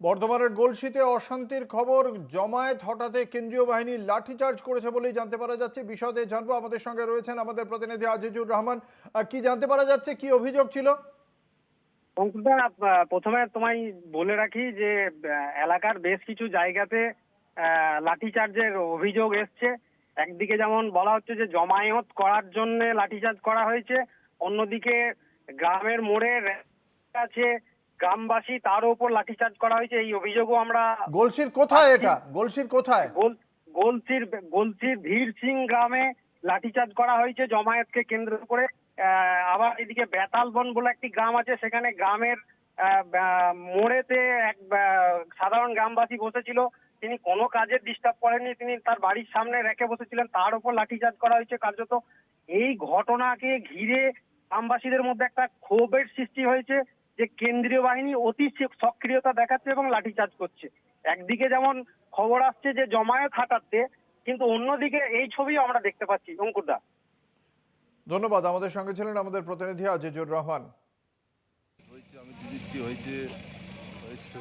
বর্ধমানের গলসিতে অশান্তির খবর। জমায়েত হঠাতে কেন্দ্রীয় বাহিনী লাঠিচার্জ করেছে বলেই জানতে পারা যাচ্ছে। বিশদে জানবো, আমাদের সঙ্গে রয়েছেন আমাদের প্রতিনিধি আজিজুর রহমান। কি জানতে পারা যাচ্ছে, কি অভিযোগ ছিল? অঙ্কুরদা, প্রথমে তোমায় বলে রাখি যে এলাকার বেশ কিছু জায়গাতে লাঠিচার্জের অভিযোগ এসছে। একদিকে যেমন বলা হচ্ছে যে জমায়েত করার জন্য লাঠিচার্জ করা হয়েছে, অন্যদিকে গ্রামের মোড়ে আছে গ্রামবাসী, তার উপর লাঠিচার্জ করা হয়েছে, এই অভিযোগও আমরা গলসির কোথায় পাচ্ছি। এটা? গলসির কোথায়? গলসির ধীর সিং গ্রামে লাঠিচার্জ করা হয়েছে জমায়েতকে কেন্দ্র করে। আবার এদিকে বেতালবন বলে একটি গ্রাম আছে, সেখানে গ্রামের মোড়েতে এক সাধারণ গ্রামবাসী বসেছিল, তিনি কোনো কাজের ডিস্টার্ব করেননি, তিনি তার বাড়ির সামনে রেখে বসেছিলেন, তার উপর লাঠিচার্জ করা হয়েছে কার্যত। এই ঘটনাকে ঘিরে গ্রামবাসীদের মধ্যে একটা ক্ষোভের সৃষ্টি হয়েছে যে কেন্দ্রীয় বাহিনী অতি সক্রিয়তা দেখাচ্ছে এবং লাঠিচার্জ করছে। একদিকে যেমন খবর আসছে যে জমায়েত হাঁটাচ্ছে, কিন্তু অন্যদিকে এই ছবি আমরা দেখতে পাচ্ছি। অঙ্কুরদা, ধন্যবাদ। আমাদের সঙ্গে ছিলেন আমাদের প্রতিনিধি আজিজুর রহমান। হয়েছে, আমি দিচ্ছি, হয়েছে হয়েছে